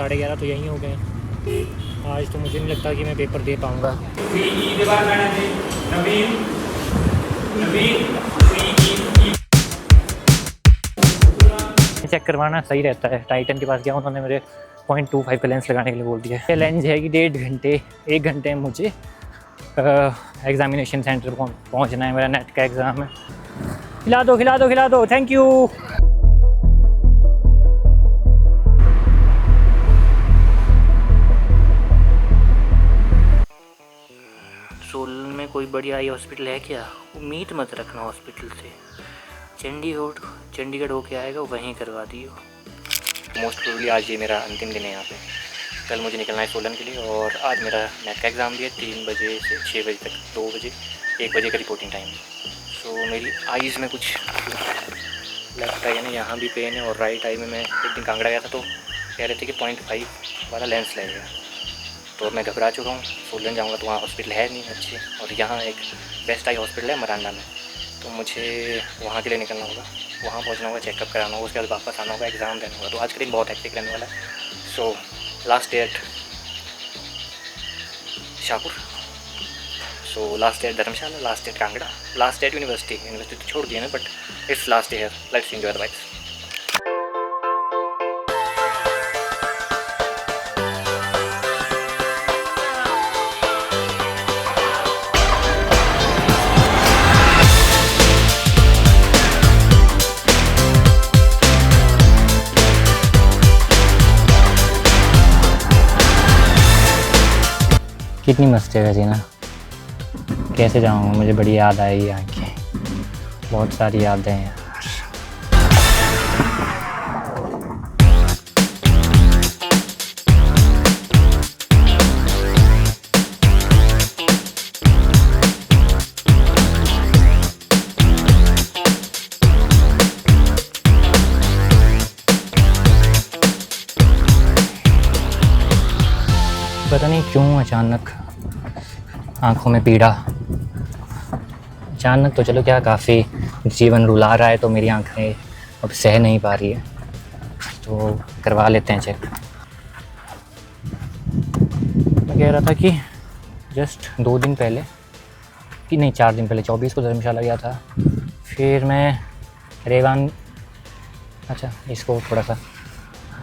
11:30 तो यहीं हो गए। आज तो मुझे नहीं लगता कि मैं पेपर दे पाऊँगा। चेक करवाना सही रहता है। टाइटन के पास गया, उन्होंने मेरे 0.25 का लेंस लगाने के लिए बोल दिया है। लेंस है कि 1.5 घंटे में मुझे एग्जामिनेशन सेंटर पहुंचना है। मेरा नेट का एग्ज़ाम है। खिला दो, थैंक यू। सोलन में कोई बड़ी आई हॉस्पिटल है क्या? उम्मीद मत रखना हॉस्पिटल से। चंडीगढ़ होके आएगा, वहीं करवा दियो। मोस्ट प्रोबेबली आज ये मेरा अंतिम दिन है यहाँ पे। कल मुझे निकलना है सोलन के लिए, और आज मेरा नेट का एग्ज़ाम भी है 3 बजे से 6 बजे तक, 2 बजे 1 बजे का रिपोर्टिंग टाइम। सो मेरी आईज़ में कुछ लेफ्ट आई है ना, यहाँ भी पेन है, और राइट आई में मैं एक दिन कांगड़ा गया था तो कह रहे थे कि 0.5 वाला लेंस लगेगा। तो मैं घबरा चुका हूँ। सोलन जाऊँगा तो वहाँ हॉस्पिटल है नहीं अच्छी, और यहाँ एक बेस्ट आई हॉस्पिटल है मरांडा में, तो मुझे वहाँ के लिए निकलना होगा। वहाँ पहुँचना होगा, चेकअप कराना होगा, उसके बाद वापस आना होगा, एग्ज़ाम देना होगा। तो आज का दिन बहुत हेक्टिक रहने वाला है। So last day at Shahpur, so last day at Dharamshala, last day at Kangra, last day at university तो छोड़ दिया ना, but it's last day here. Let's enjoy the vibes. कितनी मस्त है वैसे ना, कैसे जाऊँगा? मुझे बड़ी याद आएगी यहाँ की, बहुत सारी यादें हैं यार। पता नहीं क्यों अचानक आँखों में पीड़ा। अचानक तो चलो क्या, काफ़ी जीवन रुला रहा है तो मेरी आँखें अब सह नहीं पा रही है, तो करवा लेते हैं चेक। मैं कह रहा था कि जस्ट 2 दिन पहले, कि नहीं 4 दिन पहले, 24 को धर्मशाला गया था। फिर मैं रेवान, अच्छा इसको थोड़ा सा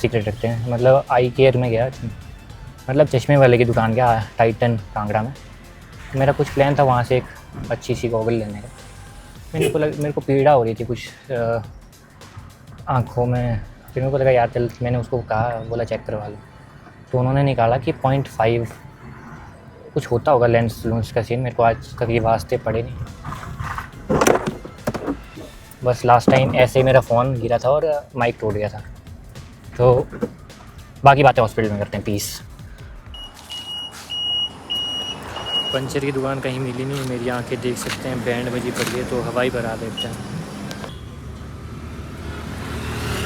सीक्रेट रखते हैं, मतलब आई केयर में गया, मतलब चश्मे वाले की दुकान गया, टाइटन कांगड़ा में। मेरा कुछ प्लान था वहाँ से एक अच्छी सी गॉगल लेने का। मेरे को पीड़ा हो रही थी कुछ आँखों में। फिर मेरे को लगा यार चल, मैंने उसको कहा, बोला चेक करवा लो, तो उन्होंने निकाला कि 0.5 कुछ होता होगा लेंस का सीन। मेरे को आज तक ये वास्ते पड़े नहीं। बस लास्ट टाइम ऐसे ही मेरा फ़ोन गिरा था और माइक टूट गया था। तो बाकी बातें हॉस्पिटल में करते हैं। पीस। पंचर की दुकान कहीं मिली नहीं। मेरी आंखें देख सकते हैं बैंड बजी पड़ी है, तो हवाई भरा देते हैं।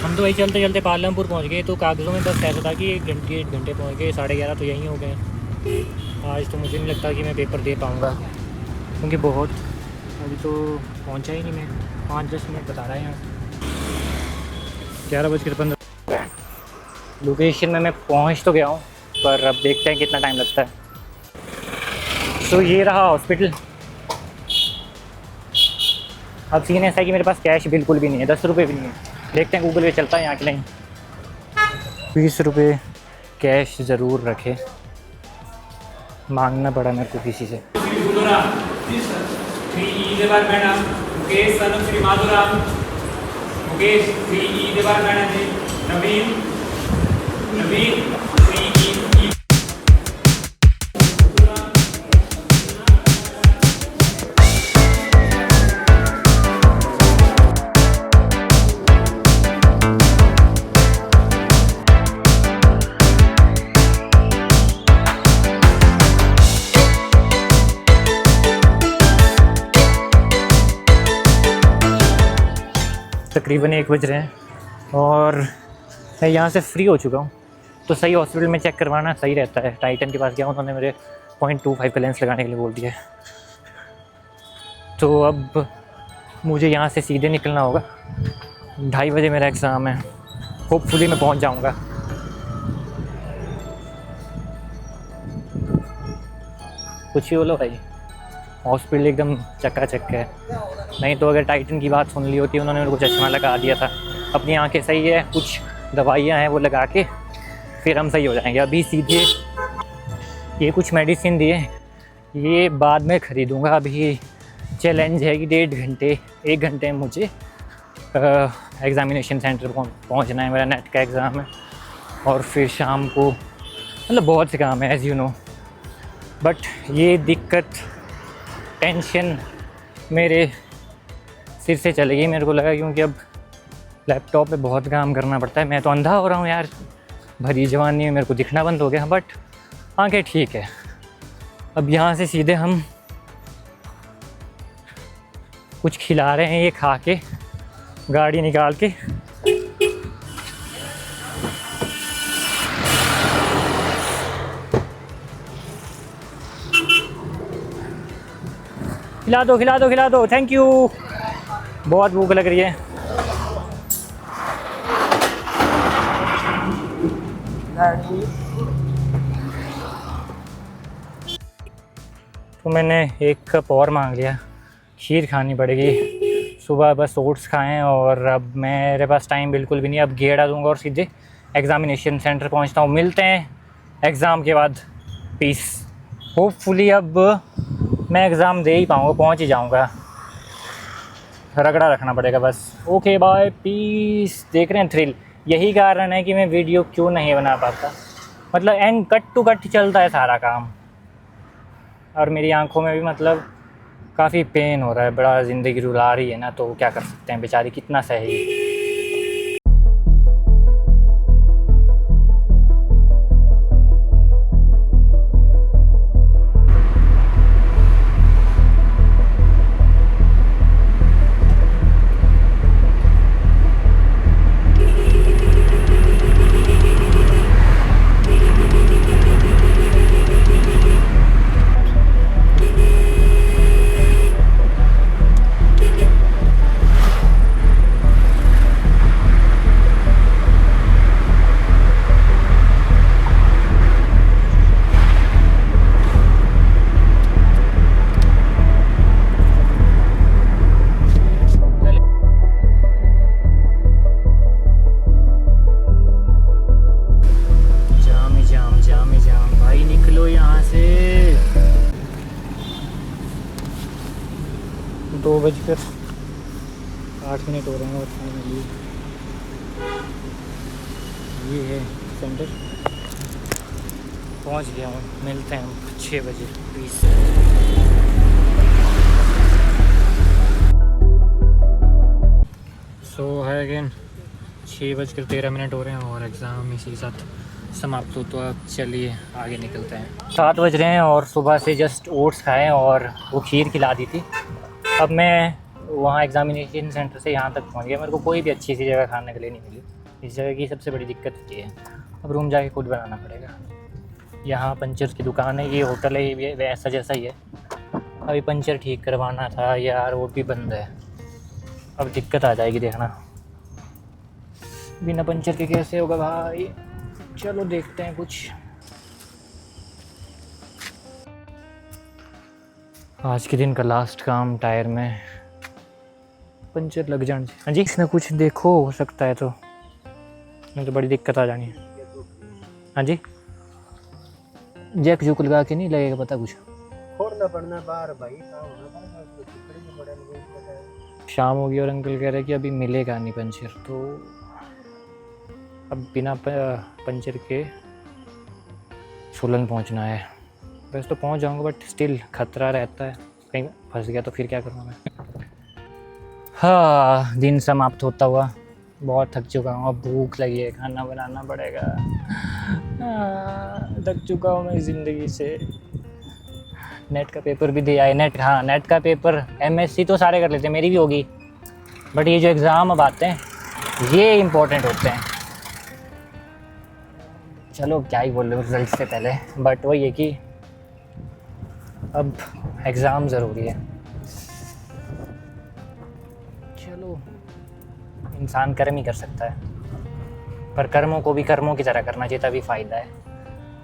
हम तो वही चलते चलते पालमपुर पहुंच गए। तो कागज़ों में बस ऐसा था कि 1 घंटे पहुंच गए, 11:30 तो यहीं हो गए। आज तो मुझे नहीं लगता कि मैं पेपर दे पाऊँगा, क्योंकि बहुत अभी तो पहुँचा ही नहीं मैं। 5-10 मिनट बता रहा है यहाँ, 11:15। लोकेशन में मैं पहुँच तो गया हूँ, पर अब देखते हैं कितना टाइम लगता है। तो ये रहा हॉस्पिटल। अब सीन ऐसा है कि मेरे पास कैश बिल्कुल भी नहीं है, 10 रुपये भी नहीं है। देखते हैं गूगल पे चलता है यहाँ कि नहीं। 20 रुपये कैश ज़रूर रखे, मांगना पड़ा मेरे को किसी से। तकरीबन 1 बज रहे हैं और मैं यहाँ से फ्री हो चुका हूँ। तो सही हॉस्पिटल में चेक करवाना सही रहता है। टाइटन के पास गया, उन्होंने मेरे 0.25 का लेंस लगाने के लिए बोल दिया है। तो अब मुझे यहाँ से सीधे निकलना होगा। 2:30 बजे मेरा एग्ज़ाम है। होपफुली मैं पहुँच जाऊँगा। कुछ ही बोलो भाई, हॉस्पिटल एकदम चकाचक है। नहीं तो अगर टाइटन की बात सुन ली होती, उन्होंने मेरे को चश्मा लगा दिया था। अपनी आंखें सही है, कुछ दवाइयाँ हैं वो लगा के फिर हम सही हो जाएंगे। अभी सीधे ये कुछ मेडिसिन दिए, ये बाद में ख़रीदूँगा। अभी चैलेंज है कि 1.5 घंटे में मुझे एग्ज़ामिनेशन सेंटर पहुंचना है। मेरा नेट का एग्ज़ाम है और फिर शाम को मतलब बहुत से काम है एज़ यू नो। बट ये दिक्कत, टेंशन मेरे सिर से चली गई, मेरे को लगा, क्योंकि अब लैपटॉप पे बहुत काम करना पड़ता है। मैं तो अंधा हो रहा हूँ यार, भरी जवानी में मेरे को दिखना बंद हो गया, बट आंखें ठीक है। अब यहाँ से सीधे हम कुछ खिला रहे हैं, ये खा के गाड़ी निकाल के खिला दो, थैंक यू। बहुत भूख लग रही है। तो मैंने 1 कप और मांग लिया, खीर खानी पड़ेगी। सुबह बस ओट्स खाएं और अब मेरे पास टाइम बिल्कुल भी नहीं। अब गेड़ा दूंगा और सीधे एग्ज़ामिनेशन सेंटर पहुंचता हूं। मिलते हैं एग्ज़ाम के बाद। पीस। होपफुली अब मैं एग्ज़ाम दे ही पाऊँगा, पहुंच ही जाऊँगा। रगड़ा रखना पड़ेगा बस। Okay bye, peace. देख रहे हैं थ्रिल, यही कारण है कि मैं वीडियो क्यों नहीं बना पाता। मतलब एंड कट टू कट चलता है सारा काम, और मेरी आंखों में भी मतलब काफ़ी पेन हो रहा है। बड़ा ज़िंदगी रुला रही है ना, तो क्या कर सकते हैं, बेचारी कितना सही। दो 2:08 हो रहे हैं और फाइनली ये है सेंटर, पहुंच गया हूँ। मिलते हैं 6 बजे प्लीज़। सो है अगेन 6:13 हो रहे हैं और एग्ज़ाम इसी साथ समाप्त हो। तो अब चलिए आगे निकलते हैं। 7 बज रहे हैं और सुबह से जस्ट ओट्स खाए और वो खीर खिला दी थी। अब मैं वहाँ एग्ज़ामिनेशन सेंटर से यहाँ तक पहुँच गया। मेरे को कोई भी अच्छी सी जगह खाने के लिए नहीं मिली। इस जगह की सबसे बड़ी दिक्कत ये है, अब रूम जाके खुद बनाना पड़ेगा। यहाँ पंचर की दुकान है, ये होटल है, ये वैसा जैसा ही है। अभी पंचर ठीक करवाना था यार, वो भी बंद है। अब दिक्कत आ जाएगी, देखना। बिना पंचर के कैसे होगा भाई। चलो देखते हैं कुछ। आज के दिन का लास्ट काम, टायर में पंचर लग जाने। हाँ जी, इसमें कुछ देखो, हो सकता है तो, नहीं तो बड़ी दिक्कत आ जानी है। हाँ जी, जैक जुक लगा के नहीं लगेगा पता कुछ। खोलना पड़ना बाहर भाई, शाम होगी और अंकल कह रहे कि अभी मिलेगा नहीं पंचर, तो अब बिना पंचर के सोलन पहुंचना है। वैसे तो पहुंच जाऊंगा, बट स्टिल खतरा रहता है, कहीं फंस गया तो फिर क्या करूँगा मैं। हाँ, दिन समाप्त होता हुआ। बहुत थक चुका हूँ, अब भूख लगी है, खाना बनाना पड़ेगा। थक चुका हूँ मैं ज़िंदगी से। नेट का पेपर भी दिया है। नेट का पेपर MSc तो सारे कर लेते हैं, मेरी भी होगी, बट ये जो एग्ज़ाम अब आते हैं ये इम्पोर्टेंट होते हैं। चलो क्या ही बोल रहे हो रिजल्ट से पहले, बट वही है कि अब एग्ज़ाम ज़रूरी है। चलो, इंसान कर्म ही कर सकता है, पर कर्मों को भी कर्मों की तरह करना चाहिए, तभी फ़ायदा है।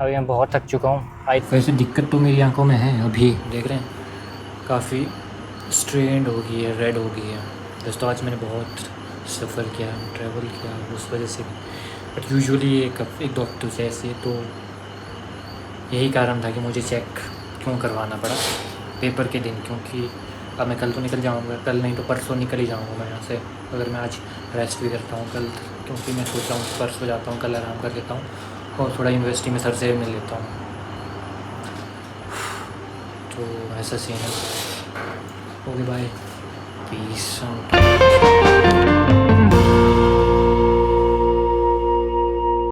अभी मैं बहुत थक चुका हूँ। वैसे दिक्कत तो मेरी आंखों में है, अभी देख रहे हैं काफ़ी स्ट्रेंड हो गई है, रेड हो गई है। दोस्तों आज मैंने बहुत सफ़र किया, ट्रैवल किया, उस वजह से भी। बट यूजुअली एक दो हफ्तों से ऐसे, तो यही कारण था कि मुझे चेक क्यों करवाना पड़ा पेपर के दिन, क्योंकि अब मैं कल तो निकल जाऊँगा, कल नहीं तो परसों निकल ही जाऊँगा मैं यहाँ से, अगर मैं आज रेस्ट भी करता हूँ कल, क्योंकि मैं सोच रहा हूँ परसों जाता हूँ, कल आराम कर लेता हूँ और थोड़ा यूनिवर्सिटी में सर से मिल लेता हूँ। तो ऐसा सीन है। Okay bye, piece.